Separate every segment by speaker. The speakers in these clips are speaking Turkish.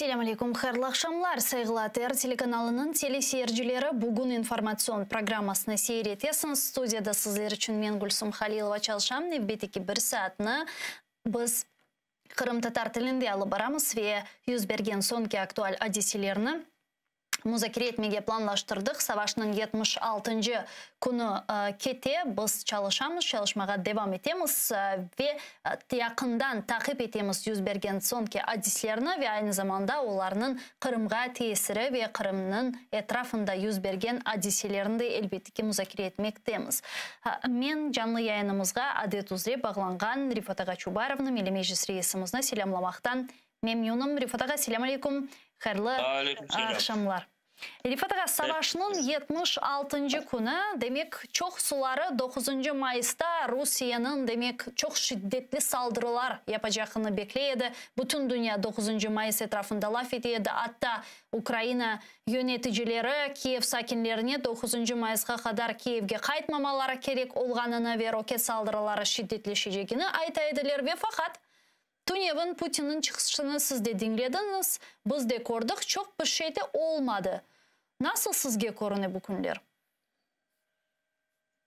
Speaker 1: Assalamu alaikum, hayırlı akşamlar. Saygılar telekanalının teleseyircileri bugün informasyon programmasını seyretesiniz. Studiyada sizler için men Gülsüm Halilova çalışam. Növbeteki bir saatini biz Kırım Tatar tilinde alıp baramız ve yüz bergen sonki aktual hadiselerini muzakere etmeye planlaştırdık. Savaşının 76. günü kete biz çalışmağa devam etemiz ve yakından takip etemiz yüz bergen sonki hadiselerini ve aynı zamanda onların Kırım'a tesiri ve Kırım'ın etrafında yüz bergen hadiselerini de elbette ki muzakere etmektemiz. Men canlı yayınımızga adet üzere bağlangan Rifat Ağa Çubarov'nu Milli Meclis reisimizne selamlamaktan memnunum. Rifat Ağa, selamun aleyküm. Hayırlı akşamlar. Rifat Ağa, savaşının 76. günü demek çok suları 9. Mayıs'ta Rusya'nın demek çok şiddetli saldırılar yapacağını bekleyedi. Bütün dünya 9. Mayıs etrafında laf ediyordu. Hatta Ukrayna yöneticileri Kiev sakinlerine 9. Mayıs'a kadar Kiev'ge kaytmamaları gerek olganını ve roket saldırıları şiddetleşeceğini aytaydılar ve fakat Tunyev'in Putin'in çıkışını siz de dinlediniz. Biz de gördük. Çok bir şey de olmadı. Nasıl sizge görünüyor bu günler?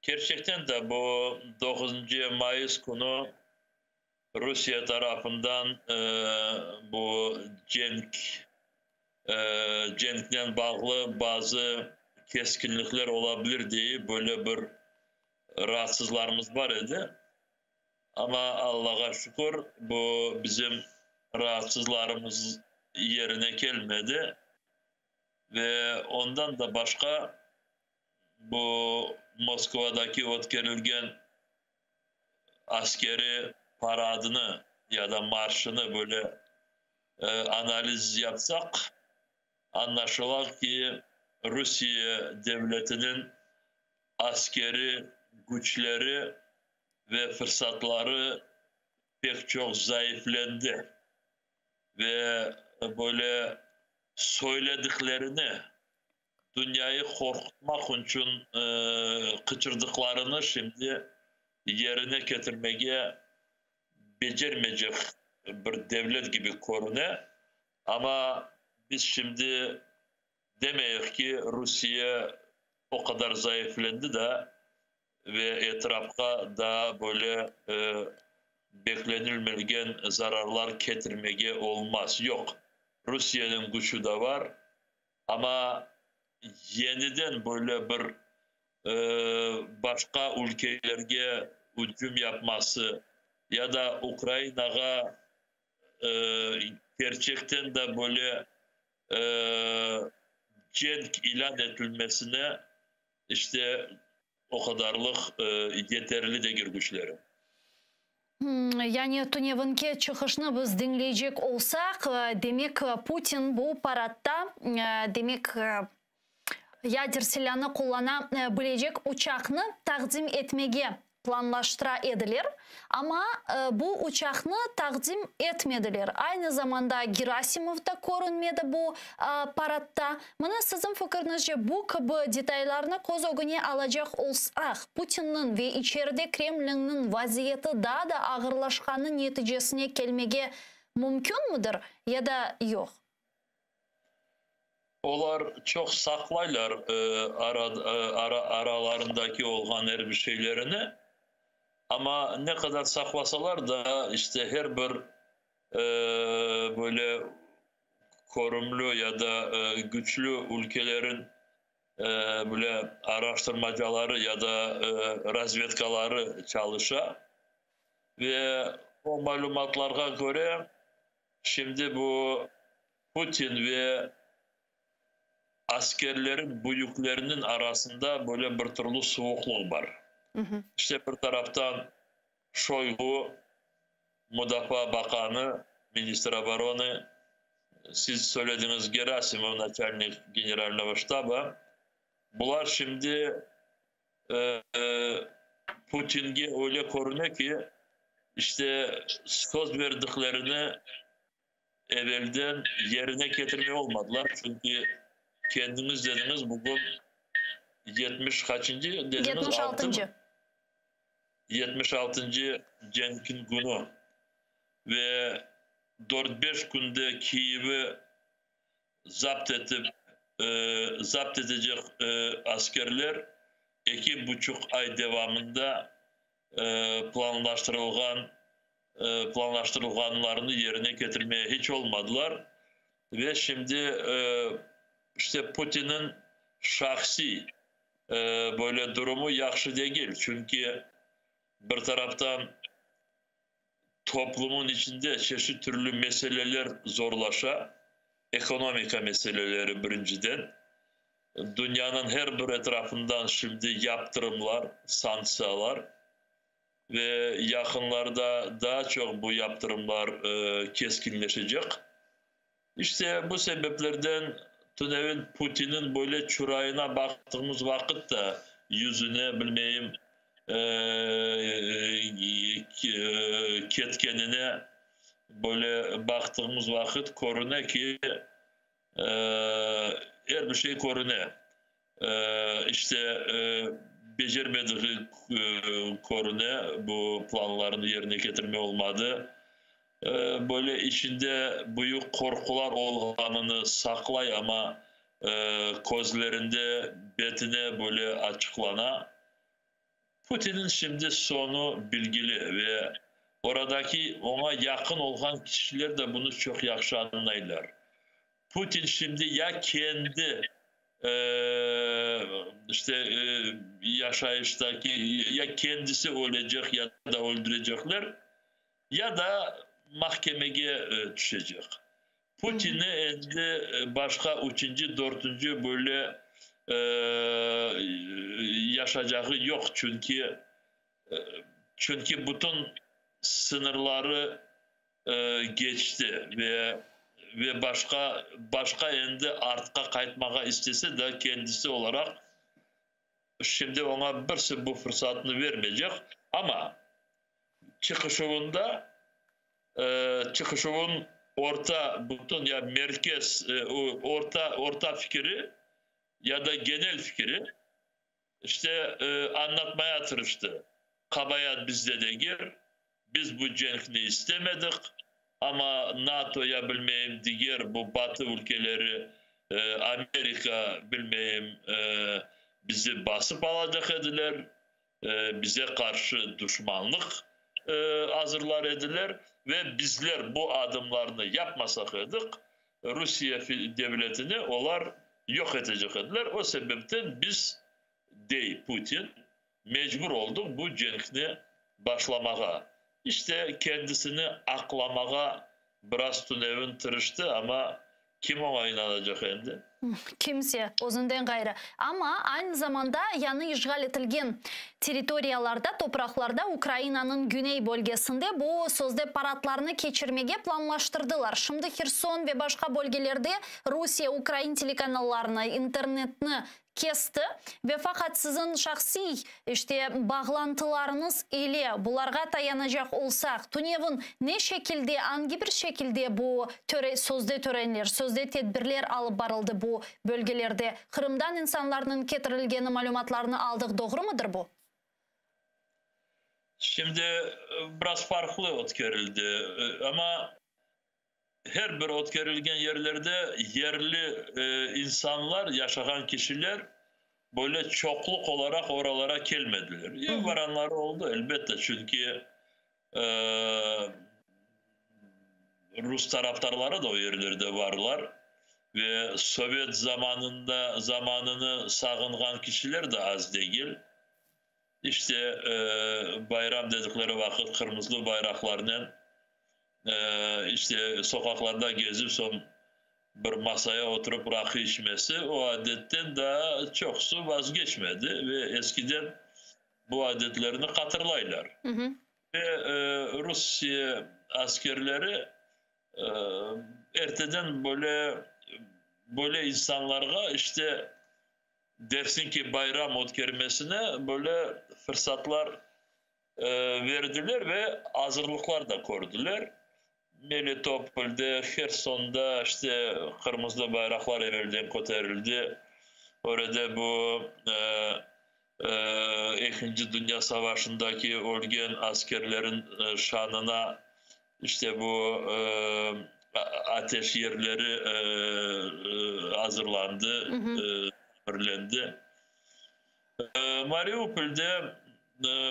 Speaker 2: Gerçekten de bu 9. Mayıs günü Rusya tarafından bu cenkle bağlı bazı keskinlikler olabilir diye böyle bir rahatsızlarımız var idi. Ama Allah'a şükür bu bizim rahatsızlarımız yerine gelmedi. Ve ondan da başka bu Moskova'daki ötkürülgen askeri paradını ya da marşını böyle analiz yapsak anlaşılır ki Rusya devletinin askeri güçleri ve fırsatları pek çok zayıflandı ve böyle söylediklerini dünyayı korkutmak için kıçırdıklarını şimdi yerine getirmeye becermeyecek bir devlet gibi görünüyor. Ama biz şimdi demeyiz ki Rusya o kadar zayıflandı da ve etrafta da böyle beklenilmeyen zararlar getirmeye olmaz. Yok. Rusya'nın gücü de var ama yeniden böyle bir başka ülkelere hücum yapması ya da Ukrayna'ya gerçekten de böyle cenk ilan edilmesine işte o kadarlık yeterli değil güçleri.
Speaker 1: Yani Tunyev'inki çıkışını biz dinleyecek olsak demek Putin bu paratta demek yader silahını kullanabilecek uçakını takdim etmeye planlaştıra edilir. Ama bu uçakını takdim etmediler. Aynı zamanda Gerasimov da görünmedi bu paratta. Bana sizin fikrinizce bu gibi detaylarını göz önüne alacak olsak Putin'in ve içeride Kremlin'in vaziyeti daha da ağırlaşkanın neticesine gelmeye mümkün müdür ya da yok?
Speaker 2: Onlar çok saklaylar aralarındaki olan her bir şeylerini. Ama ne kadar saklasalar da işte her bir böyle korumlu ya da güçlü ülkelerin böyle araştırmacıları ya da razvedkaları çalışa ve o malumatlara göre şimdi bu Putin ve askerlerin büyüklerinin arasında böyle bir türlü soğukluk var. İşte bir taraftan Şoygu, Müdafaa Bakanı, Minister Obrony, siz söylediğiniz Gerasimov, Начальник Генерального штаба, bunlar şimdi Putin'e öyle görünüyor ki işte söz verdiklerini evvelden yerine getirmeye olmadılar. Çünkü kendiniz dediniz bugün 70 kaçıncı dediniz?
Speaker 1: 76.
Speaker 2: 76. Cenk'in günü ve 4-5 günde Kiev'i zapt edecek askerler 2,5 ay devamında planlaştırılanlarını yerine getirmeye hiç olmadılar. Ve şimdi işte Putin'in şahsi böyle durumu yaxşı değil. Çünkü bir taraftan toplumun içinde çeşitli türlü meseleler zorlaşa, ekonomika meseleleri birinciden, dünyanın her bir etrafından şimdi yaptırımlar, sanksiyalar ve yakınlarda daha çok bu yaptırımlar keskinleşecek. İşte bu sebeplerden Tunev'in Putin'in böyle çurayına baktığımız vakitte yüzüne bilmeyim ketkenine böyle baktığımız vakit korune ki her bir şey korune. İşte becermediği korune bu planlarını yerine getirme olmadı. Böyle içinde büyük korkular olganını saklay ama közlerinde betine böyle açıklana. Putin'in şimdi sonu bilgili ve oradaki ona yakın olan kişiler de bunu çok yaxşı anlayırlar. Putin şimdi ya kendi yaşayıştaki ya kendisi ölecek ya da öldürecekler ya da mahkemeye düşecek. Putin'i endi başka 3. 4. böyle yaşayacağı yok çünkü bütün sınırları geçti ve başka endi artka kaytmağa istese de kendisi olarak şimdi ona birisi bu fırsatını vermeyecek ama çıkışının orta bütün ya merkez orta fikri ya da genel fikri işte anlatmaya tırıştı. Kabayat bizde de gir. Biz bu cenkni istemedik. Ama NATO'ya bilmeyim diğer bu Batı ülkeleri Amerika bilmeyim bizi basıp alacak ediler. Bize karşı düşmanlık hazırlar ediler. Ve bizler bu adımlarını yapmasak edik Rusya devletini onlar yok edecek ediler. O sebepten biz değil Putin mecbur olduk bu cenkni başlamağa. İşte kendisini aklamağa biraz Tunev'in tırıştı ama kim ona inanacak endi?
Speaker 1: Kimse özünden gayrı. Ama aynı zamanda yanı işgal etilgen teritoriyalarda, topraklarda Ukrayna'nın güney bölgesinde bu sözde paradlarını geçirmeye planlaştırdılar. Şimdi Kherson ve başka bölgelerde Rusya, Ukrayna telekanallarını, internetini kesti ve fakat sizin şahsi bağlantılarınız ile bularga dayanacak olsak, Tunev'in ne şekilde, hangi bir şekilde bu sözde törenler, sözde tedbirler alıp barıldı bu bölgelerde? Kırım'dan insanların getirilgeni malumatlarını aldık, doğru mudur bu?
Speaker 2: Şimdi biraz farklı ötkerildi ama her bir ötkerilgen yerlerde yerli insanlar, yaşayan kişiler böyle çokluk olarak oralara gelmediler. Varanlar oldu elbette çünkü Rus taraftarları da o yerlerde varlar ve Sovyet zamanını sağıngan kişiler de az değil. İşte bayram dedikleri vakit kırmızı bayraklarla işte sokaklarda gezip son bir masaya oturup rakı içmesi o adetten daha çoksu vazgeçmedi ve eskiden bu adetlerini hatırlaylar. Ve Rusya askerleri erteden böyle insanlara işte dersin ki bayram ötkermesine böyle fırsatlar verdiler ve hazırlıklar da kurdular. Melitopol'de, Kherson'da işte kırmızı bayraklar evvelden kotarıldı. Orada bu İkinci Dünya Savaşı'ndaki ölgen askerlerin şanına işte bu ateş yerleri hazırlandı, belirlendi.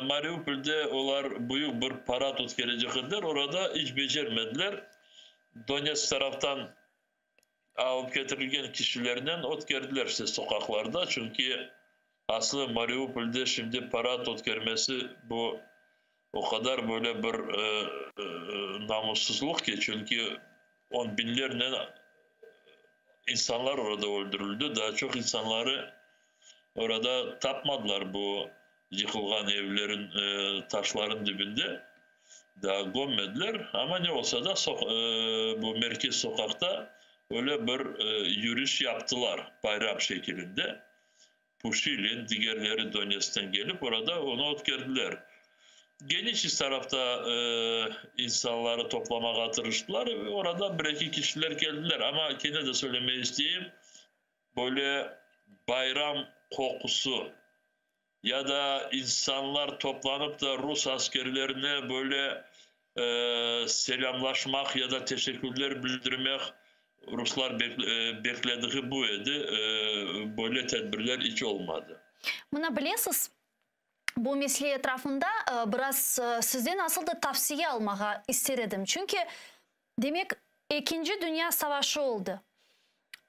Speaker 2: Mariupol'de olar büyük bir parad ötkerecekler. Orada hiç becermediler. Donetsk taraftan alıp getirilgen kişilerinden ötkerdiler işte sokaklarda. Çünkü aslında Mariupol'de şimdi parad ötkermesi bu o kadar böyle bir namussuzluk ki, çünkü on binlerle insanlar orada öldürüldü. Daha çok insanları orada tapmadılar bu yıkılgan evlerin taşların dibinde. Daha gömmediler ama ne olsa da bu merkez sokakta öyle bir yürüyüş yaptılar bayram şeklinde. Pushilin, diğerleri Donetsk'ten gelip orada onu ötkerdiler. Geniş tarafta insanları toplamaya tırıştılar ve orada bir iki kişiler geldiler. Ama yine de söylemeyi isteyeyim, böyle bayram kokusu ya da insanlar toplanıp da Rus askerlerine böyle selamlaşmak ya da teşekkürler bildirmek, Ruslar beklediği bu idi. Böyle tedbirler hiç olmadı.
Speaker 1: Buna bilesiz, bu mesele etrafında biraz sizden asıl da tavsiye almağa istedim. Çünkü demek 2. Dünya Savaşı oldu.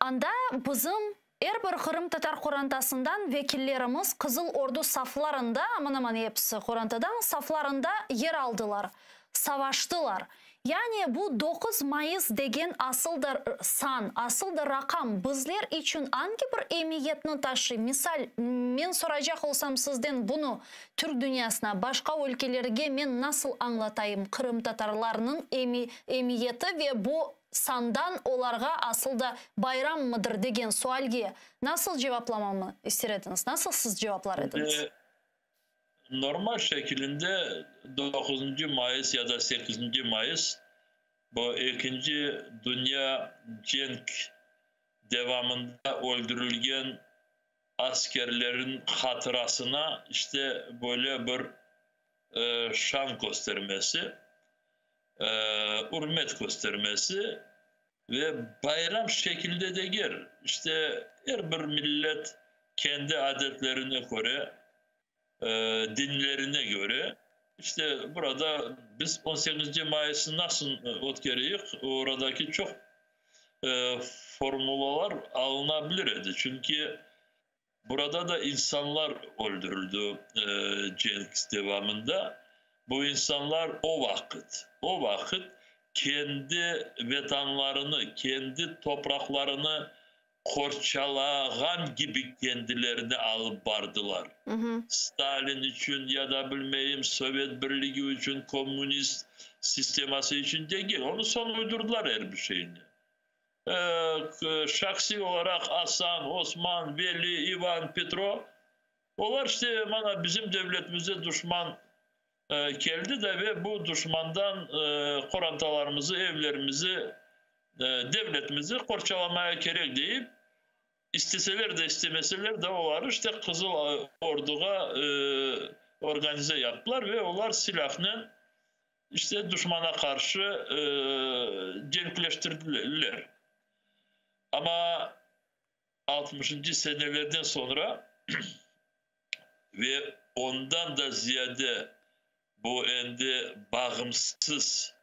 Speaker 1: Anda bizim her bir Kırım Tatar Korantasından vekillerimiz Kızıl Ordu saflarında, aman hepsi Korantadan saflarında yer aldılar, savaştılar. Yani bu 9 Mayıs degen asıl da san, asıl da rakam bizler için hangi bir emniyetini taşıyor? Misal, men soracak olsam sizden bunu Türk dünyasına, başka ülkelerge men nasıl anlatayım Kırım Tatarlarının emniyeti ve bu sandan olarga asıl da bayram mıdır degen sualge nasıl cevaplamamı isterdiniz? Nasıl siz cevaplar ediniz?
Speaker 2: Normal şeklinde 9. Mayıs ya da 8. Mayıs bu 2. Dünya Cenk devamında öldürülgen askerlerin hatırasına işte böyle bir şan göstermesi, hürmet göstermesi ve bayram şekilde de gir. İşte her bir millet kendi adetlerine göre, dinlerine göre, işte burada biz 18. Mayıs'ı nasıl ötkereyiz? Oradaki çok formülalar alınabilir idi. Çünkü burada da insanlar öldürüldü Cenk devamında. Bu insanlar o vakit kendi vatanlarını, kendi topraklarını korçalagan gibi kendilerini alıp bardılar. Stalin için ya da bilmeyim Sovyet Birliği için, komünist sisteması için değil. Onu son uydurdular her bir şeyini. Şahsi olarak Hasan, Osman, Veli, Ivan, Petro, onlar işte bana bizim devletimize düşman geldi de ve bu düşmandan korantalarımızı, evlerimizi, devletimizi korçalamaya gerek deyip isteseler de istemeseler de onlar işte Kızıl Ordu'ya organize yaptılar ve onlar silahla işte düşmana karşı cenkleştirdiler. Ama 60. senelerden sonra ve ondan da ziyade bu endi bağımsız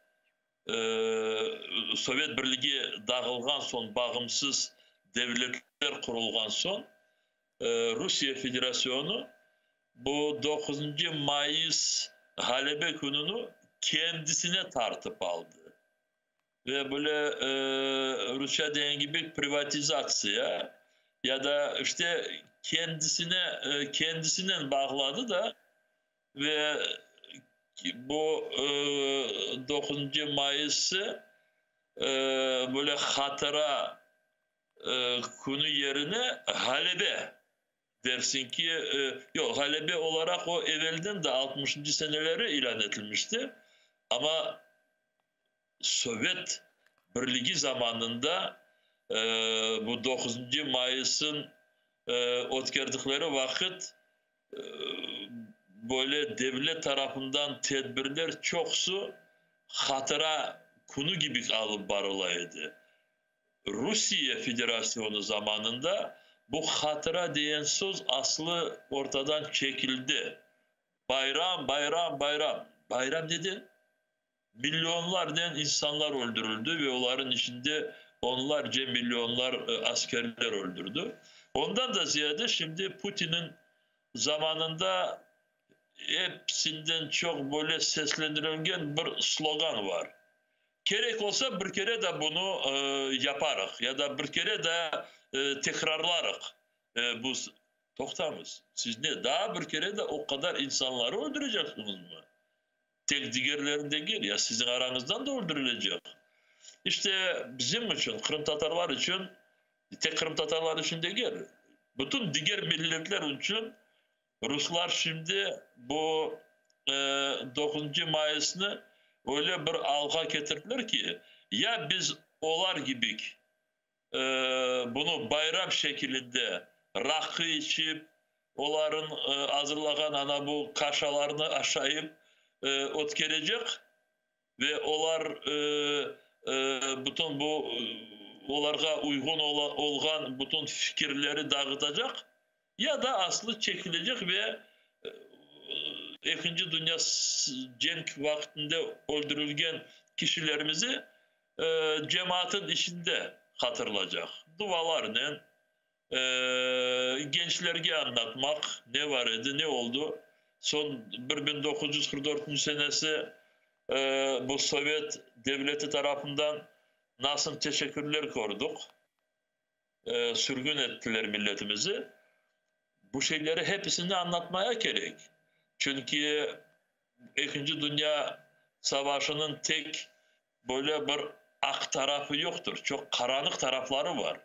Speaker 2: Sovyet Birliği dağılgan son, bağımsız devletler kurulgan son Rusya Federasyonu bu 9. Mayıs Halebe gününü kendisine tartıp aldı. Ve böyle Rusya dediği gibi privatizasya ya da işte kendisine bağladı da ve bu 9. Mayıs'ı böyle hatıra günü yerine Halebe dersin ki yok, Halebe olarak o evvelden de 60. seneleri ilan edilmişti. Ama Sovyet Birliği zamanında bu 9. Mayıs'ın ötkerdikleri vakit böyle devlet tarafından tedbirler çoksu hatıra kunu gibi alıp barılaydı. Rusya Federasyonu zamanında bu hatıra diyen söz aslı ortadan çekildi. Bayram, bayram, bayram. Bayram dedi. Milyonlardan insanlar öldürüldü ve onların içinde onlarca milyonlar askerler öldürdü. Ondan da ziyade şimdi Putin'in zamanında hepsinden çok böyle seslendirilen bir slogan var. Gerek olsa bir kere de bunu yaparız ya da bir kere de tekrarlarız. Bu toktamız. Siz ne? Daha bir kere de o kadar insanları öldüreceksiniz mi? Tek diğerlerinde gel ya sizin aranızdan da öldürülecek. İşte bizim için, Kırım Tatarlar için, tek Kırım Tatarlar için de gel. Bütün diğer milletler için Ruslar şimdi bu 9. Mayıs'ını öyle bir alga getirdiler ki ya biz olar gibi bunu bayram şeklinde rakı içip onların hazırlanan ana bu kaşalarını aşağıyıp ot gelecek ve onlar bütün bu onlara uygun olan bütün fikirleri dağıtacak ya da aslı çekilecek ve İkinci Dünya Cenk vaktinde öldürülgen kişilerimizi cemaatin içinde hatırlayacak. Dualarla gençlerge anlatmak ne var idi, ne oldu. Son 1944 senesi bu Sovyet devleti tarafından nasıl teşekkürler gördük. Sürgün ettiler milletimizi. Bu şeyleri hepsini anlatmaya gerek. Çünkü İkinci Dünya Savaşı'nın tek böyle bir ak tarafı yoktur. Çok karanlık tarafları var.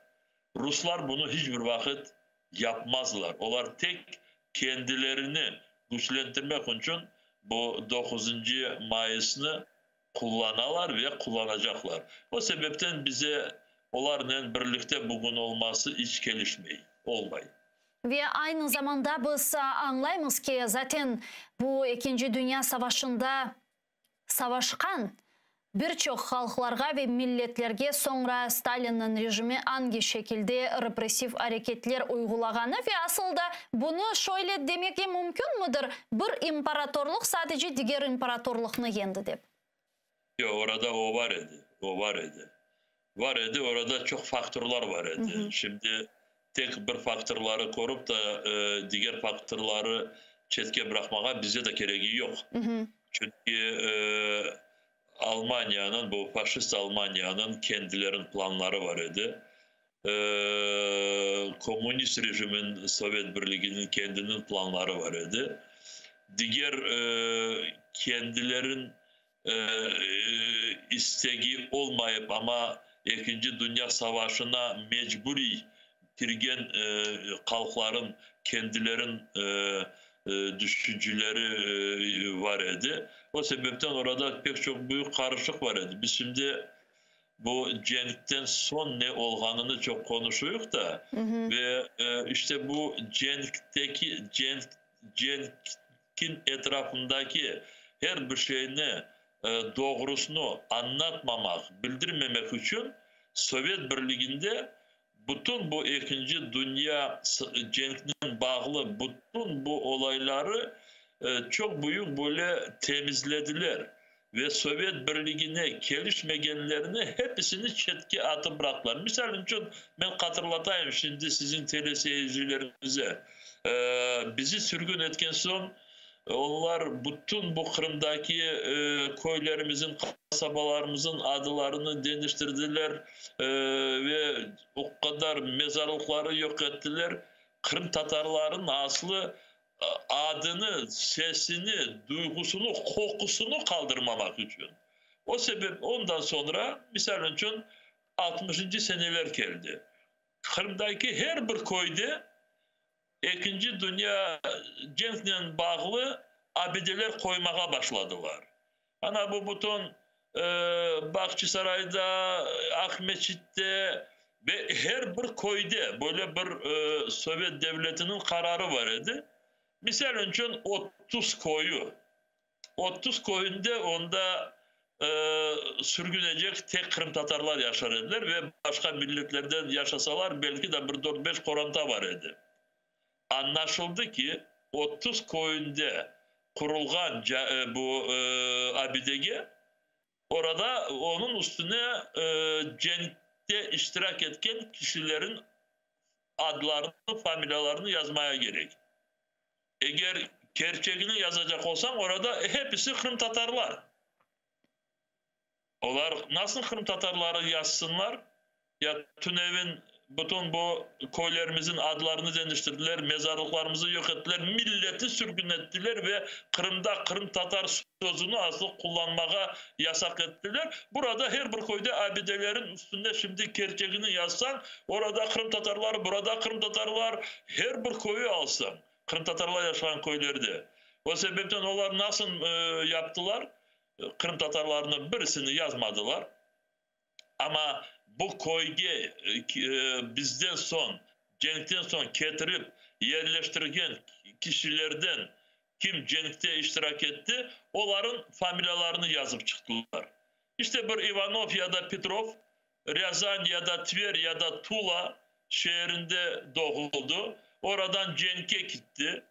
Speaker 2: Ruslar bunu hiçbir vakit yapmazlar. Onlar tek kendilerini güçlendirmek için bu 9. Mayıs'ını kullanırlar ve kullanacaklar. O sebepten bize onlarla birlikte bugün olması hiç gelişmeyi, olmayı.
Speaker 1: Ve aynı zamanda biz anlayımız ki zaten bu 2. Dünya Savaşı'nda savaşkan birçok halklarga ve milletlerge sonra Stalin'in rejimi hangi şekilde represif hareketler uygulagаны ve aslında bunu şöyle demek mümkün müdür? Bir imparatorluk sadece diğer imparatorluğunu yendi dep.
Speaker 2: Yok, orada o var idi. O var idi. Var idi, orada çok faktörler var idi. Şimdi tek bir faktörleri korup da diğer faktörleri çetke bırakmaya bize de gereği yok. Çünkü Almanya'nın, bu faşist Almanya'nın kendilerinin planları var idi. Komünist rejimin, Sovyet Birliği'nin kendinin planları var idi. Diğer kendilerin isteği olmayıp ama 2. Dünya Savaşı'na mecburi girgen halkların kendilerin düşünceleri var idi. O sebepten orada pek çok büyük karışık var idi. Biz şimdi bu cenkten son ne olganını çok konuşuyoruz da ve işte bu cenkin etrafındaki her bir şeyini doğrusunu anlatmamak, bildirmemek için Sovyet Birliği'nde bütün bu 2. Dünya cenkine bağlı bütün bu olayları çok büyük böyle temizlediler. Ve Sovyet Birliği'ne gelişmeyenlerini hepsini çetki atıp bıraktılar. Misal için ben hatırlatayım şimdi sizin teleseyircilerinize. Bizi sürgün etken son onlar bütün bu Kırım'daki köylerimizin, kasabalarımızın adlarını değiştirdiler ve o kadar mezarlıkları yok ettiler. Kırım Tatarların aslı adını, sesini, duygusunu, kokusunu kaldırmamak için. O sebep ondan sonra misal için 60. seneler geldi. Kırım'daki her bir köyde 2. Dünya cenkle bağlı abideler koymaya başladılar. Ana bu bütün Bahçesaray'da, Akmeçit'te ve her bir köyde böyle bir Sovyet devletinin kararı var idi. Misal için 30 koyu. 30 koyunda onda sürgünecek tek Kırım Tatarlar yaşar ediler ve başka milletlerden yaşasalar belki de bir 4-5 koranta var idi. Anlaşıldı ki 30 köyünde kurulgan bu abidege orada onun üstüne cenkte iştirak etken kişilerin adlarını, familyalarını yazmaya gerek. Eğer gerçeğini yazacak olsam orada hepsi Kırım Tatarlar. Onlar nasıl Kırım Tatarları yazsınlar? Ya Tünev'in bütün bu köylerimizin adlarını değiştirdiler, mezarlıklarımızı yok ettiler, milleti sürgün ettiler ve Kırım'da Kırım Tatar sözünü asıl kullanmaya yasak ettiler. Burada her bir köyde abidelerin üstünde şimdi gerçeğini yazsan, orada Kırım Tatarlar, burada Kırım Tatarlar, her bir köyü alsan, Kırım Tatarlar yaşayan köylerde. O sebepten onlar nasıl yaptılar? Kırım Tatarlarının birisini yazmadılar. Ama bu köyge bizden son, cenkten son getirip yerleştirgen kişilerden kim cenkte iştirak etti, onların familyalarını yazıp çıktılar. İşte bir Ivanov ya da Petrov, Ryazan ya da Tver ya da Tula şehrinde doğuldu. Oradan Cenk'e gitti.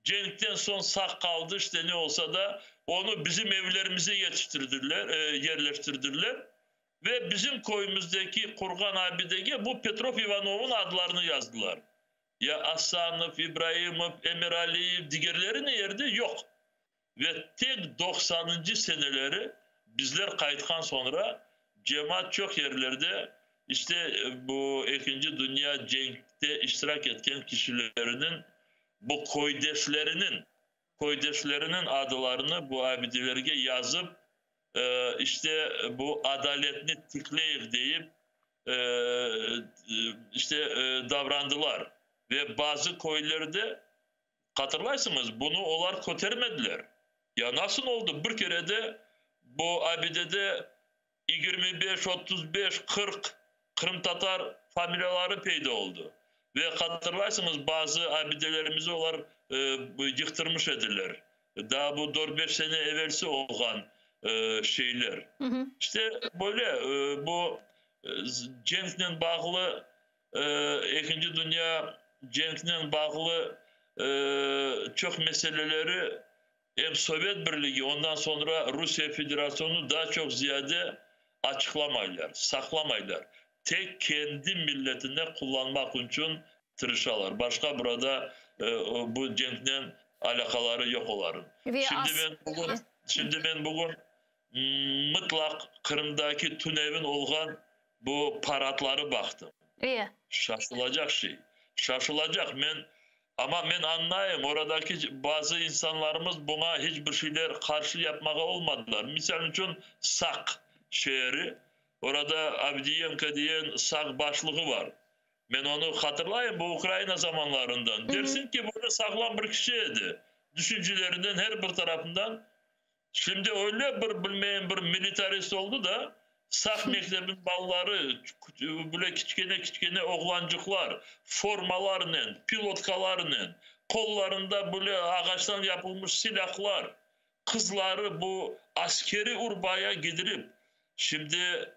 Speaker 2: Cenk'ten son sağ kaldı, işte ne olsa da onu bizim evlerimize yetiştirdiler, yerleştirdiler. Ve bizim köyümüzdeki Kurgan abidege bu Petrov Ivanov'un adlarını yazdılar. Ya Aslanov, İbrahimov, Emir Aliyev, diğerleri nerede? Yok. Ve tek 90. seneleri bizler kayıtkan sonra cemaat çok yerlerde işte bu 2. Dünya Cenk'te iştirak etken kişilerinin bu koydeşlerinin adlarını bu abidelerge yazıp işte bu adaletini tıklayıp deyip işte davrandılar. Ve bazı köylerde hatırlarsınız bunu onlar kotermediler. Ya nasıl oldu? Bir kere de bu abidede 25, 35, 40 Kırım Tatar familyaları peyda oldu. Ve hatırlarsınız bazı abidelerimizi onlar yıktırmış ediler. Daha bu 4-5 sene evvelsi olan şeyler. Hı hı. İşte böyle bu Cenk'le bağlı 2. Dünya Cenk'le bağlı çok meseleleri hem Sovyet Birliği ondan sonra Rusya Federasyonu daha çok ziyade açıklamaylar, saklamaylar. Tek kendi milletine kullanmak için tırışalar. Başka burada bu Cenk'le alakaları yok onların. Şimdi ben bugün mutlak Kırım'daki Tünev'in olgan bu paradları baktım.
Speaker 1: İyi.
Speaker 2: Şaşılacak şey. Şaşılacak. Ama ben anlayayım oradaki bazı insanlarımız buna hiçbir şeyler karşı yapmaya olmadılar. Misal için Sak şehri. Orada Avdiyenka diyen Sak başlığı var. Ben onu hatırlayayım bu Ukrayna zamanlarından. Hı hı. Dersin ki burada sağlam bir kişiydi. Düşüncelerinden her bir tarafından. Şimdi öyle bir militarist oldu da Sak mektebin balları, böyle küçüğüne oğlancıklar, formalarla, pilotkalarla, kollarında böyle ağaçtan yapılmış silahlar, kızları bu askeri urbaya gidilip, şimdi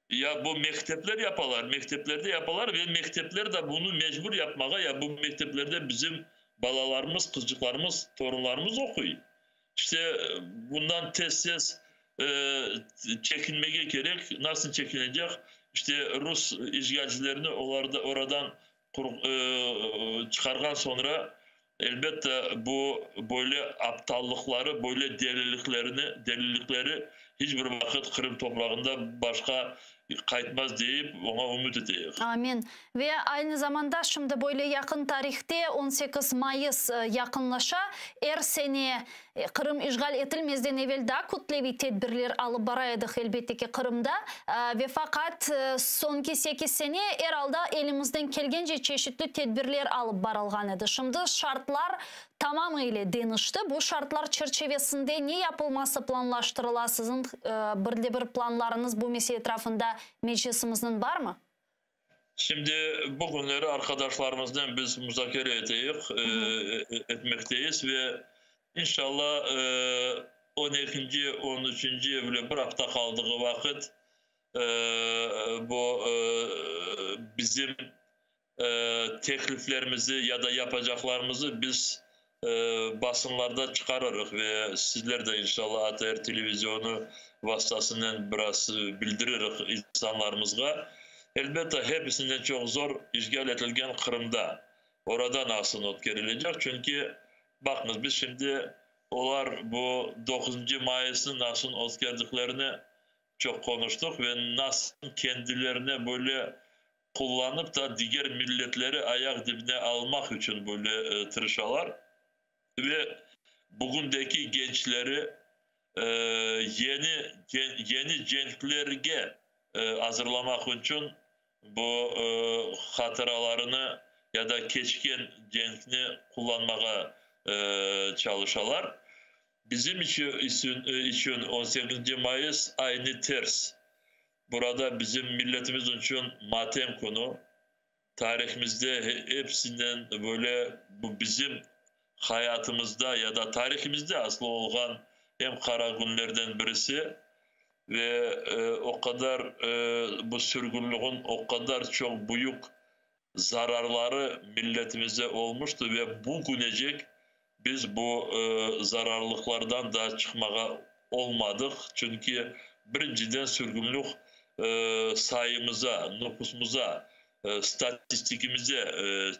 Speaker 2: ya bu mekteplerde yaparlar ve mektepler de bunu mecbur yapmaya, ya bu mekteplerde bizim balalarımız, kızcıklarımız, torunlarımız okuyor. İşte bundan tez çekinmeye gerek. Nasıl çekinecek? İşte Rus işgalcilerini oradan çıkargan sonra elbette bu böyle aptallıkları, böyle delilikleri hiçbir vakit Kırım toprağında başka kayıtmaz deyip ona umut ediyoruz.
Speaker 1: Amin. Ve aynı zamanda şimdi böyle yakın tarihte 18 Mayıs yakınlaşa her sene Kırım işgal etilmezden evvel daha kutlevi tedbirler alıp baraydık elbette ki Kırım'da. Ve fakat sonki 8 sene herhalde elimizden gelgence çeşitli tedbirler alıp barılgan edi. Şimdi şartlar tamamıyla denişti. Bu şartlar çerçevesinde ne yapılması planlaştırıla sizin bir planlarınız bu mesele etrafında meclisimizin var mı?
Speaker 2: Şimdi bugünleri arkadaşlarımızdan biz müzakere etmekteyiz ve inşallah 12. 13. böyle bir hafta kaldığı vakit bu bizim tekliflerimizi ya da yapacaklarımızı biz basınlarda çıkarırız ve sizler de inşallah ATR televizyonu vasıtasından biraz bildiririz insanlarımıza. Elbette hepsinden çok zor işgal edilen Kırım'da. Orada nasıl not gerilecek? Çünkü bakınız biz şimdi onlar bu 9. Mayıs'ın nasıl not geldiklerini çok konuştuk ve nasıl kendilerine böyle kullanıp da diğer milletleri ayak dibine almak için böyle tırışalar ve bugündeki gençleri yeni gençlerge hazırlamak için bu hatıralarını ya da keçken gençliğini kullanmaya çalışalar. Bizim için 18. Mayıs aynı ters. Burada bizim milletimiz için matem konu. Tarihimizde hepsinden böyle bu bizim hayatımızda ya da tarihimizde aslı olan hem kara günlerden birisi ve o kadar bu sürgünlüğün o kadar çok büyük zararları milletimize olmuştu ve bugünecek biz bu zararlıklardan da çıkmaya olmadık. Çünkü birinciden sürgünlük sayımıza, nüfusumuza, statistikimize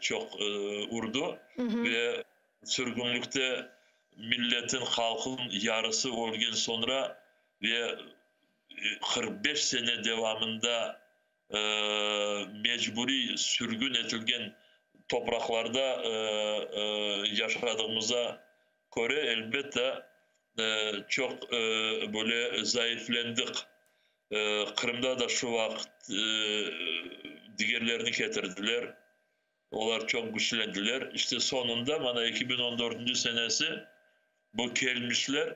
Speaker 2: çok vurdu. Ve sürgünlükte milletin, halkın yarısı olgun sonra ve 45 sene devamında mecburi sürgün edilgen topraklarda yaşadığımıza göre elbette çok böyle zayıflandık. Kırım'da da şu vakit diğerlerini getirdiler. Onlar çok güçlendiler. İşte sonunda bana 2014. senesi bu gelmişler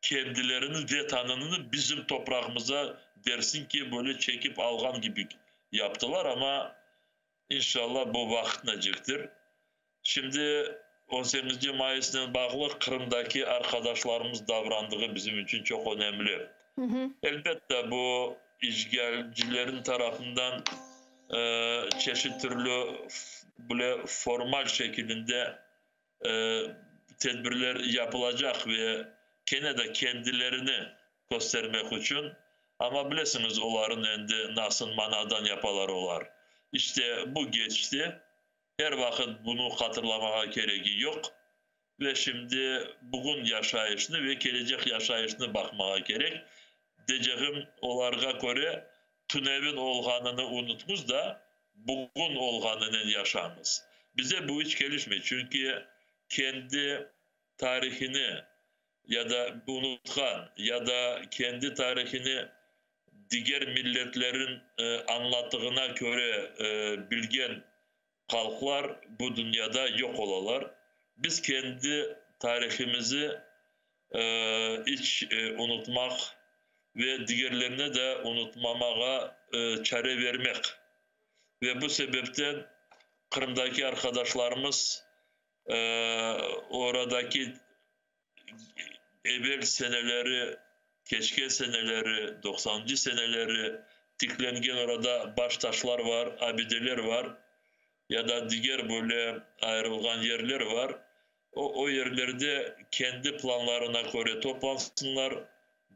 Speaker 2: kendilerinin vetanını bizim toprağımıza dersin ki böyle çekip algan gibi yaptılar ama inşallah bu vakit necektir. Şimdi 18. Mayıs'la bağlı Kırım'daki arkadaşlarımız davrandığı bizim için çok önemli. Elbette bu işgalcilerin tarafından çeşitli türlü böyle formal şekilde tedbirler yapılacak ve gene de kendilerini göstermek için ama bilirsiniz onların endi nasıl manadan yapalar olar. İşte bu geçti. Her vakit bunu hatırlamaya gereği yok. Ve şimdi bugün yaşayışını ve gelecek yaşayışını bakmaya gerek. Diyeceğim onlara göre tünevin olganını unutmuz da bugün olganının yaşamız. Bize bu hiç gelişmiyor. Çünkü kendi tarihini ya da unutkan ya da kendi tarihini diğer milletlerin anlattığına göre bilgen halklar bu dünyada yok olalar. Biz kendi tarihimizi hiç unutmak ve diğerlerine de unutmamaya çare vermek. Ve bu sebepten Kırım'daki arkadaşlarımız oradaki evvel seneleri, keşke seneleri, 90. seneleri diklengen orada baş taşlar var, abideler var ya da diğer böyle ayrılgan yerler var. O yerlerde kendi planlarına göre toplansınlar,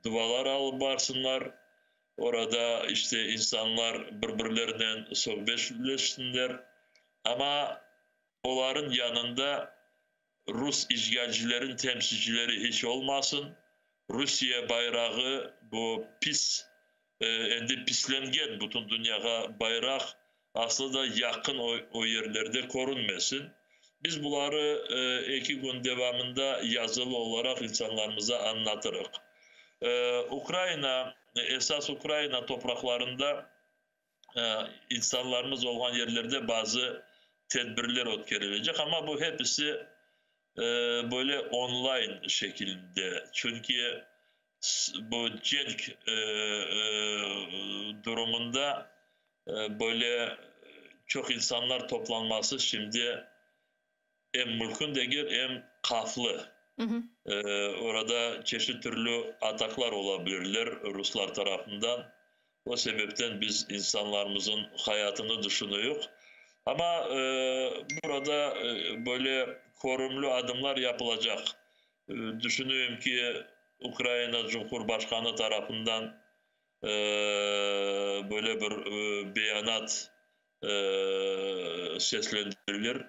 Speaker 2: dualar alıp varsınlar. Orada işte insanlar birbirlerinden sohbetleşsinler. Ama onların yanında Rus işgalcilerin temsilcileri hiç olmasın. Rusya bayrağı bu pis, endi pislengen bütün dünyaya bayrak aslında yakın o yerlerde korunmasın. Biz bunları 2 gün devamında yazılı olarak insanlarımıza anlatırız. Ukrayna, esas Ukrayna topraklarında insanlarımız olan yerlerde bazı tedbirler ötkerilecek ama bu hepsi böyle online şekilde. Çünkü bu cenk durumunda böyle çok insanlar toplanması şimdi hem mümkün değil hem kaflı. Orada çeşitli türlü ataklar olabilirler Ruslar tarafından. O sebepten biz insanlarımızın hayatını düşünüyoruz. Ama burada böyle korumlu adımlar yapılacak. Düşünüyorum ki Ukrayna Cumhurbaşkanı tarafından böyle bir beyanat seslendirilir.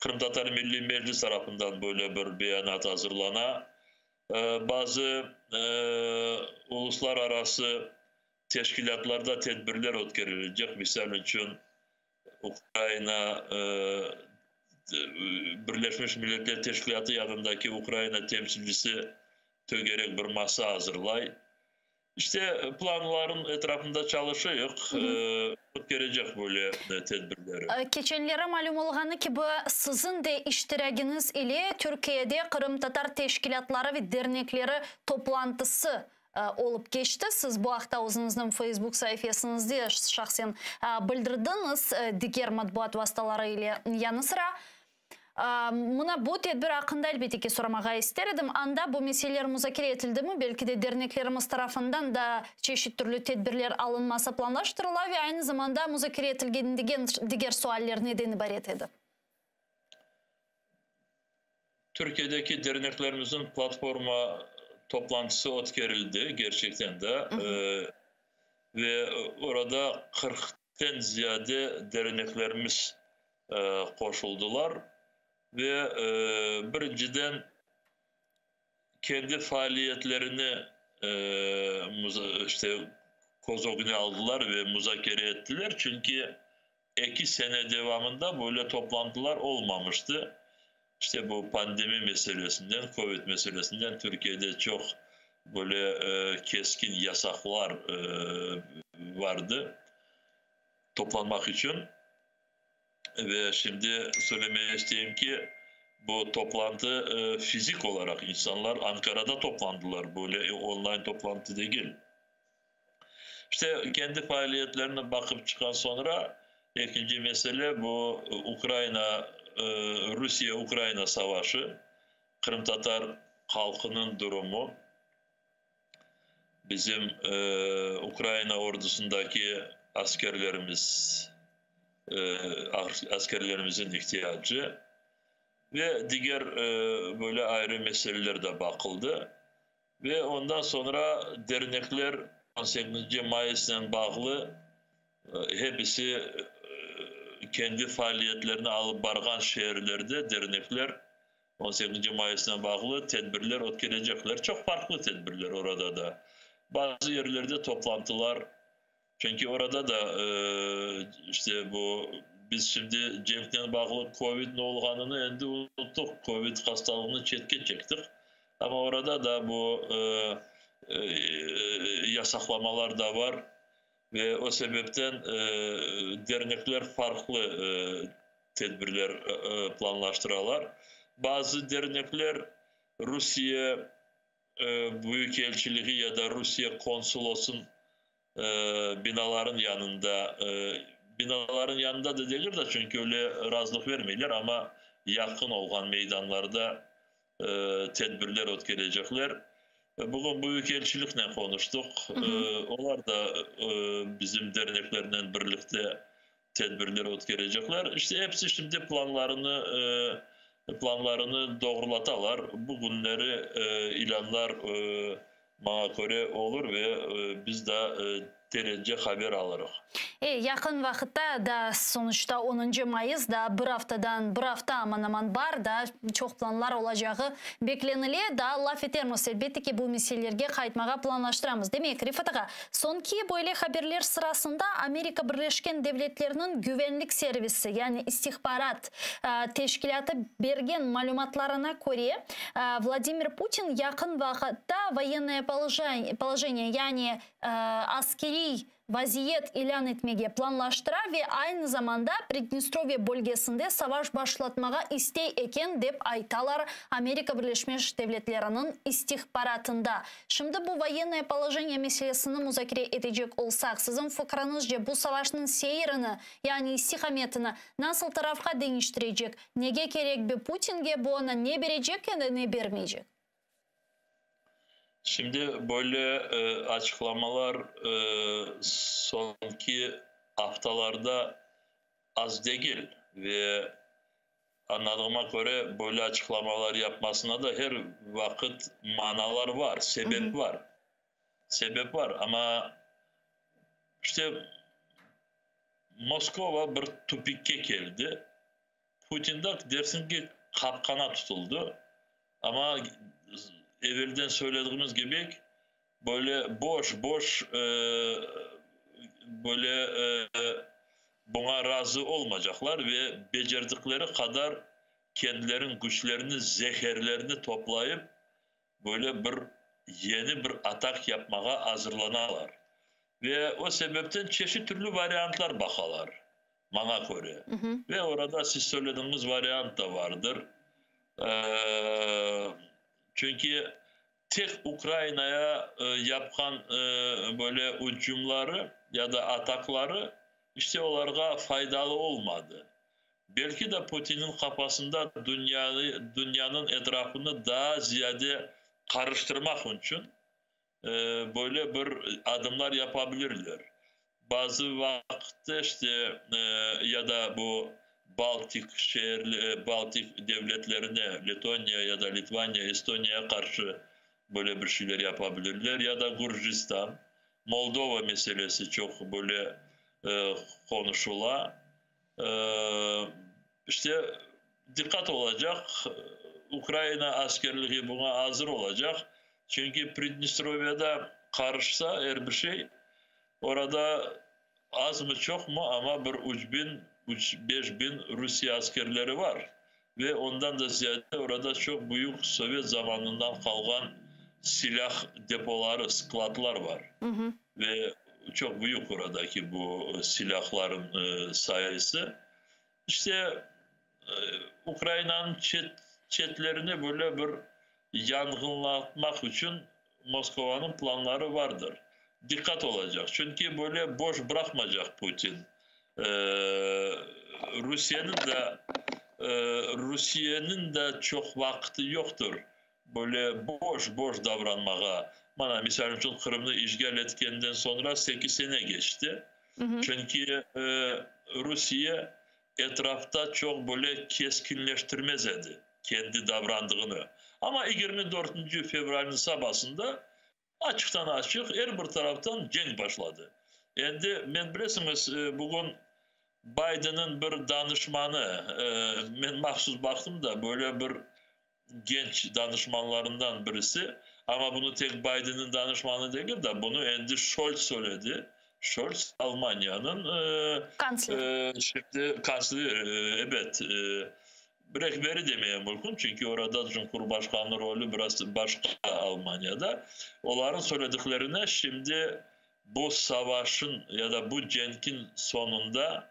Speaker 2: Kırım Tatar Milli Meclis tarafından böyle bir beyanat hazırlana. Bazı uluslararası teşkilatlarda tedbirler ötkerilecek. Misal için Ukrayna Birleşmiş Milletler Teşkilatı yanındaki Ukrayna temsilcisi tögerek bir masa hazırlay. İşte planların etrafında çalışıyor. Gelecek böyle tedbirleri.
Speaker 1: Keçenlere malum olğanı ki bu sizin de iştirakiniz ile Türkiye'de Kırım Tatar teşkilatları ve dernekleri toplantısı olup geçti. Siz bu haqda o'zingizning Facebook sayfasınızda şahsen bildirdiniz diğer matbuat vasıtaları ile yanı sıra. Mına bu tedbir hakkında elbette ki sormağa isterdim. Anda bu meseleler müzakere edildi mi? Belki de derneklerimiz tarafından da çeşitli türlü tedbirler alınması planlaştırıla ve aynı zamanda müzakere edilgen diğer sualler neden ibaret edi?
Speaker 2: Türkiye'deki derneklerimizin platforma toplantısı ötkerildi gerçekten de. Ve orada 40'ten ziyade derneklerimiz koşuldular. Ve birinciden kendi faaliyetlerini işte kozogunu aldılar ve müzakere ettiler. Çünkü 2 sene devamında böyle toplantılar olmamıştı. İşte bu pandemi meselesinden, Covid meselesinden Türkiye'de çok böyle keskin yasaklar vardı toplanmak için. Ve şimdi söylemeye isteyeyim ki bu toplantı fizik olarak insanlar Ankara'da toplandılar. Böyle online toplantı değil. İşte kendi faaliyetlerine bakıp çıkan sonra ikinci mesele bu Rusya-Ukrayna savaşı, Kırım Tatar halkının durumu, bizim Ukrayna ordusundaki askerlerimizin ihtiyacı ve diğer böyle ayrı meseleler de bakıldı. Ve ondan sonra dernekler 18. Mayıs'la bağlı hepsi kendi faaliyetlerini alıp bargan şehirlerde dernekler 18. Mayıs'la bağlı tedbirler ötkelecekler. Çok farklı tedbirler orada da. Bazı yerlerde toplantılar. Çünkü orada da işte bu biz şimdi Cem'den bağlı Covid ne olganını endi unuttuk. Covid hastalığını çetke çektik. Ama orada da bu yasaklamalar da var. Ve o sebepten dernekler farklı tedbirler planlaştıralar. Bazı dernekler Rusya Büyükelçiliği ya da Rusya konsolosun binaların yanında da değil de çünkü öyle razılık vermeyler ama yakın olan meydanlarda tedbirler ötkelecekler. Bugün Büyükelçilikle konuştuk. Onlar da bizim derneklerle birlikte tedbirler ötkelecekler. İşte hepsi şimdi planlarını doğrulatalar. Bu günleri ilanlar bana göre olur ve biz de derece haber alırız.
Speaker 1: Yakın vakitte da sonuçta 10. Mayıs'da bir hafta aman aman var da çok planlar olacağı beklenili da laf etermiz elbette ki bu meselelerge kayıtmağa planlaştıramız. Demek Rifat ağa, sonki böyle haberler sırasında Amerika Birleşken Devletleri'nin güvenlik servisi yani istihbarat teşkilatı bergen malumatlarına göre Vladimir Putin yakın vakitte военное положение yani askeri vaziyet ilan etmege planlaştıra ve aynı zamanda Pridnestrovye bölgesinde savaş başlatmaga istey eken dep aytalar Amerika Birleşmiş Devletleri'nin istihbaratında. Şimdi bu военное положение meselesini muzakere edecek olsak, sizin fıkranızca bu savaşın seyrini, yani istikametini nasıl tarafka değiştirecek? Nege gerek bir Putin'ge bu ona ne verecek ya da ne vermeyecek?
Speaker 2: Şimdi böyle açıklamalar sonki haftalarda az değil ve anladığıma göre böyle açıklamalar yapmasına da her vakit manalar var, sebep var. Sebep var ama işte Moskova bir tüpikke geldi. Putin de dersin ki kapkana tutuldu. Ama evvelden söylediğimiz gibi böyle boş böyle buna razı olmayacaklar ve becerdikleri kadar kendilerinin güçlerini, zehirlerini toplayıp böyle yeni bir atak yapmaya hazırlanırlar. Ve o sebepten çeşitli türlü varyantlar bakalar bana göre. Ve orada siz söylediğiniz varyant da vardır. Çünkü tek Ukrayna'ya yapılan böyle hücumları ya da atakları işte onlara faydalı olmadı. Belki de Putin'in kafasında dünyanın etrafını daha ziyade karıştırmak için böyle bir adımlar yapabilirler. Bazı vakitte işte ya da bu Baltik devletlerine, Letonya ya da Litvanya, Estonya'ya karşı böyle bir şeyler yapabilirler. Ya da Gürcistan, Moldova meselesi çok böyle konuşula. İşte dikkat olacak. Ukrayna askerliği buna hazır olacak. Çünkü Pridnestrovya'da karışsa her bir şey orada az mı çok mu ama bir 3.000-5.000 Rusya askerleri var. Ve ondan da ziyade orada çok büyük Sovyet zamanından kalan silah depoları, skladlar var. Ve çok büyük oradaki bu silahların sayısı. İşte Ukrayna'nın çetlerini böyle bir yangınlatmak için Moskova'nın planları vardır. Dikkat olacak. Çünkü böyle boş bırakmayacak Putin. Rusya'nın da çok vakti yoktur. Böyle boş davranmaya. Bana misal için Kırım'ı işgal etkenden sonra 8 sene geçti. Çünkü Rusya etrafta çok böyle keskinleştirmez idi kendi davrandığını. Ama 24. fevral'ın sabahında açıktan açık her bir taraftan cenk başladı. Şimdi ben bilirsiniz bugün Biden'ın bir danışmanı, ben mahsus baktım da böyle bir genç danışmanlarından birisi, ama bunu tek Biden'ın danışmanı değil de bunu Andy Scholz söyledi. Scholz Almanya'nın şimdi kansleri, evet, rehberi demeye mümkün çünkü orada Cumhurbaşkanlığı rolü biraz başka Almanya'da. Onların söylediklerine şimdi bu savaşın ya da bu cenkin sonunda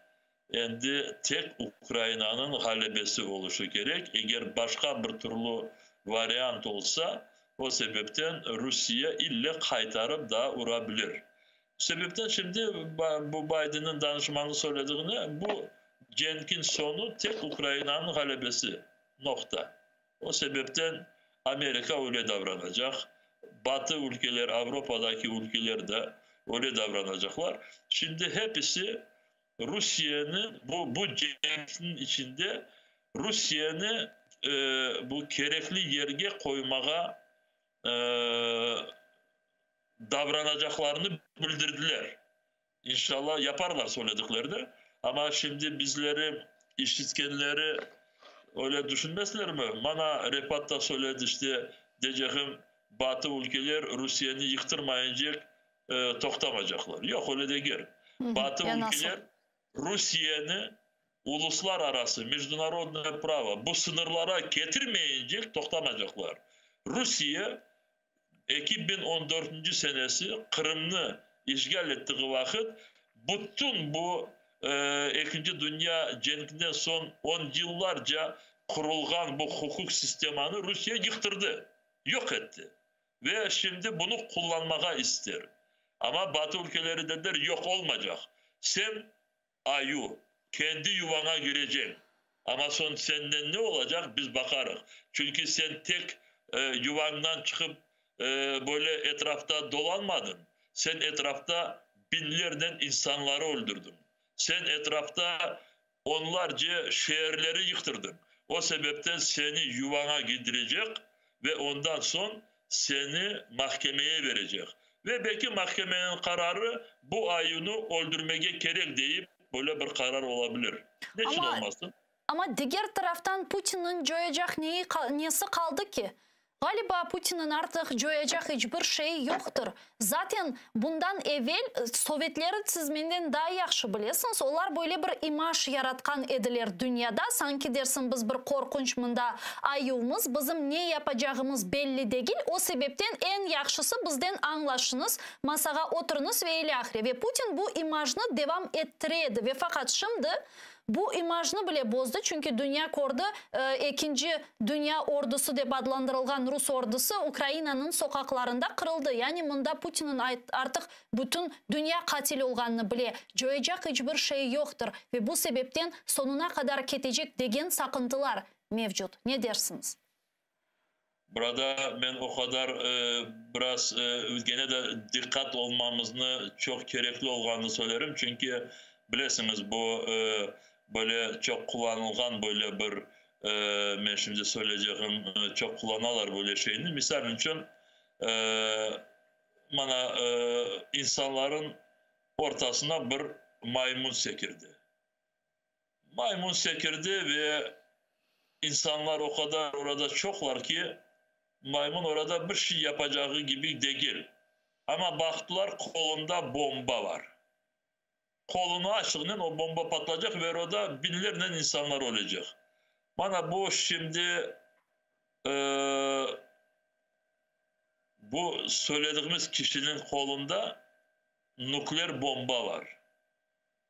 Speaker 2: endi tek Ukrayna'nın galebesi oluşu gerek. Eğer başka bir türlü varyant olsa o sebepten Rusya ille kaytarıp da vurabilir. Bu sebepten şimdi bu Biden'ın danışmanı söylediğine bu cenkin sonu tek Ukrayna'nın galebesi. Nokta. O sebepten Amerika öyle davranacak. Batı ülkeler, Avrupa'daki ülkeler de öyle davranacaklar. Şimdi hepsi Rusya'nın bu cenkin içinde Rusya'nı bu gerekli yerge koymaya davranacaklarını bildirdiler. İnşallah yaparlar söylediklerini. Ama şimdi bizleri, işitkenleri öyle düşünmezler mi? Bana Repat söyledi işte diyeceğim Batı ülkeler Rusya'nı yıktırmayınca toktamayacaklar. Yok öyle değil. Batı ülkeler Rusya'nı uluslararası, международное право bu sınırlara getirmeyince toktamayacaklar. Rusya 2014. senesi Kırım'ı işgal ettiği vakit bütün bu İkinci Dünya Cenginden son 10 yıllarca kurulgan bu hukuk sistemini Rusya yıktırdı, yok etti. Ve şimdi bunu kullanmaya ister. Ama Batı ülkeleri dediler yok olmayacak. Sen ayu kendi yuvana gireceksin. Ama son senden ne olacak biz bakarız. Çünkü sen tek yuvandan çıkıp böyle etrafta dolanmadın. Sen etrafta binlerden insanları öldürdün. Sen etrafta onlarca şehirleri yıktırdın. O sebepten seni yuvana gidirecek ve ondan sonra seni mahkemeye verecek. Ve belki mahkemenin kararı bu ayını öldürmeye gerek deyip böyle bir karar olabilir. Ne için olmasın?
Speaker 1: Ama diğer taraftan Putin'in joyacak nesi kaldı ki? Galiba Putin'in artık joyacak hiçbir şey yoktur. Zaten bundan evvel Sovyetlerin çiziminden daha yaxşı bilesiniz. Onlar böyle bir imaj yaratkan ediler dünyada. Sanki dersin biz bir korkunç mında ayığımız, bizim ne yapacağımız belli değil. O sebepten en yaxşısı bizden anlaşınız, masaya oturunuz ve ilahire. Ve Putin bu imajını devam ettiredi. Ve fakat şimdi bu imajını bile bozdu çünkü dünya kordu ikinci dünya ordusu diye adlandırılgan Rus ordusu Ukrayna'nın sokaklarında kırıldı. Yani bunda Putin'in artık bütün dünya katili olganını bile joyacak hiçbir şey yoktur. Ve bu sebepten sonuna kadar ketecek degen sakıntılar mevcut. Ne dersiniz?
Speaker 2: Burada ben o kadar biraz gene de dikkat olmamızını çok gerekli olganını söylerim. Çünkü bilirsiniz bu böyle çok kullanılgan böyle bir ben şimdi söyleyeceğim çok kullanırlar böyle şeyini. Misal için bana insanların ortasına bir maymun sekirdi. Maymun sekirdi ve insanlar o kadar orada çoklar ki maymun orada bir şey yapacağı gibi değil. Ama baktılar kolunda bomba var. Kolunu açtığından o bomba patlayacak ve orada binlerden insanlar olacak. Bana bu şimdi bu söylediğimiz kişinin kolunda nükleer bomba var.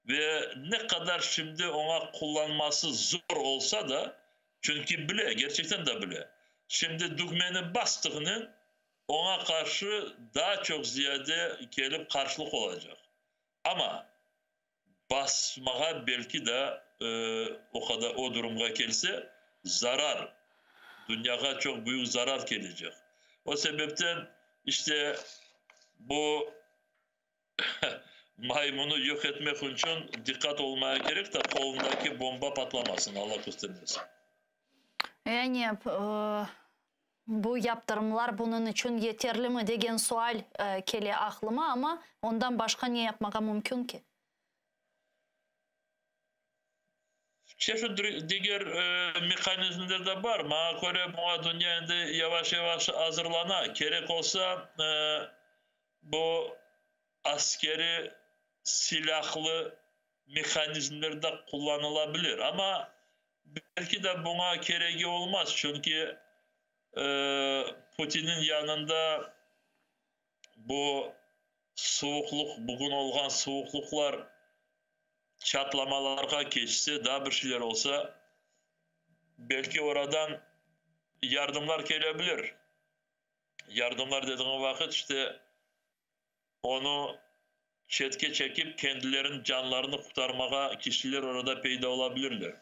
Speaker 2: Ve ne kadar şimdi ona kullanması zor olsa da çünkü bile gerçekten de bile şimdi düğmeni bastığının ona karşı daha çok ziyade gelip karşılık olacak. Ama basmaya belki de o kadar o duruma gelse zarar, dünyaya çok büyük zarar gelecek. O sebepten işte bu maymunu yok etmek için dikkat olmaya gerek de kolundaki bomba patlamasın, Allah göstermesin.
Speaker 1: Yani bu yaptırımlar bunun için yeterli mi degen sual geliyor aklıma ama ondan başka ne yapmaya mümkün ki?
Speaker 2: Çeşitli diğer mekanizmler de var. Bana göre bu dünyada yavaş yavaş hazırlana. Gerek olsa bu askeri silahlı mekanizmler de kullanılabilir. Ama belki de buna gereği olmaz. Çünkü Putin'in yanında bu soğukluk, bugün olan soğukluklar çatlamalarga geçse, daha bir şeyler olsa belki oradan yardımlar gelebilir. Yardımlar dediğim vakit işte onu çetke çekip kendilerinin canlarını kurtarmaya kişiler orada peyda olabilirler.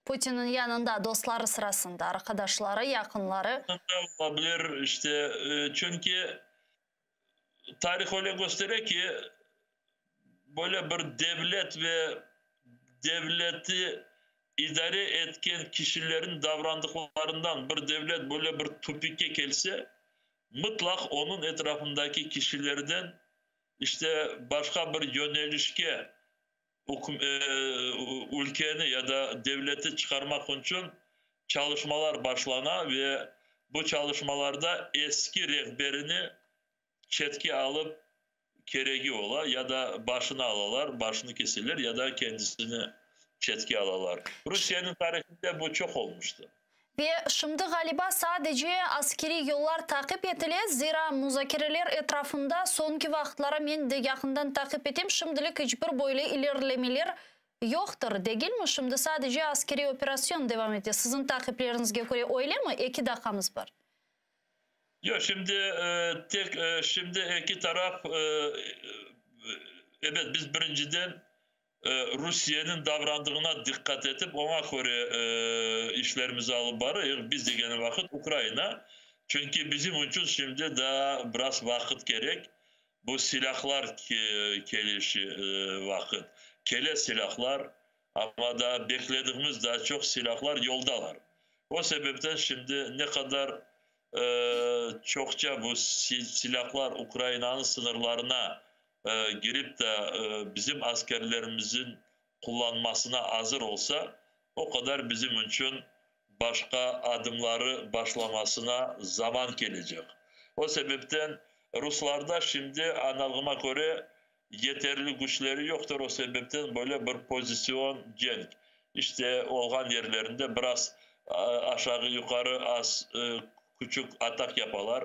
Speaker 1: Putin'in yanında dostları sırasında arkadaşları, yakınları
Speaker 2: olabilir işte çünkü tarih öyle gösteriyor ki böyle bir devlet ve devleti idare etken kişilerin davrandıklarından bir devlet böyle bir topike gelse mutlak onun etrafındaki kişilerden işte başka bir yönelişke ülkeni ya da devleti çıkarmak için çalışmalar başlana ve bu çalışmalarda eski rehberini çetki alıp gereği ola ya da başını alalar, başını keserler ya da kendisini çetki alalar. Rusya'nın tarihinde bu çok olmuştu.
Speaker 1: Ve şimdi galiba sadece askeri yollar takip edilir. Zira müzakereler etrafında sonki vaxtlara men de yakından takip ettim. Şimdilik hiçbir böyle ilerlemeler yoktur, değil mi? Şimdi sadece askeri operasyon devam ediyor. Sizin takiplerinizge göre öyle mi? 2 dakikamız var.
Speaker 2: Yok şimdi şimdi iki taraf evet biz birinciden Rusya'nın davrandığına dikkat edip ona göre işlerimizi alıp varıyoruz. Biz de gene vakit Ukrayna. Çünkü bizim için şimdi daha biraz vakit gerek. Bu silahlar gelişi vakit. Kele silahlar ama da beklediğimiz daha çok silahlar yoldalar. O sebepten şimdi ne kadar çokça bu silahlar Ukrayna'nın sınırlarına girip de bizim askerlerimizin kullanmasına hazır olsa o kadar bizim için başka adımları başlamasına zaman gelecek. O sebepten Ruslarda şimdi anladığıma göre yeterli güçleri yoktur. O sebepten böyle bir pozisyon cenk. İşte olan yerlerinde biraz aşağı yukarı az küçük atak yaparlar.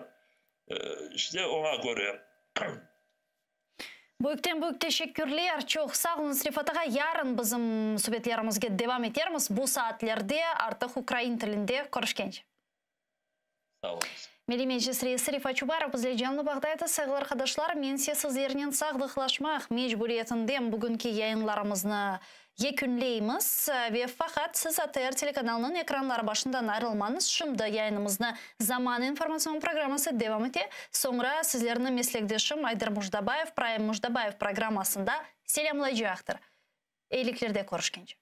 Speaker 2: İşte ona göre.
Speaker 1: Büyük teşekkürler. Çok sağ olun Rifat Ağa. Yarın bizim sohbetlerimizge devam ederiz. Bu saatlerde artık Ukrayna tilinde görüşkence.
Speaker 2: Sağ olun.
Speaker 1: Meli Meclis Reisi Rifat Çubarov bizle canlı bağdaydı. Sevgili arkadaşlar, men sizlerinin sağlıklaşmak mecburiyetinde bugünkü yayınlarımızı yekünleyimiz ve fakat siz ATR telekanalının ekranları başından ayrılmanız. Şimdi yayınımızda Zaman informasyon programması devam etti. Sonra sizlerin meslektaşım Aydar Mujdabayev, Prime Mujdabayev programmasında selamlayacaktır. İyiliklerde görüşkence.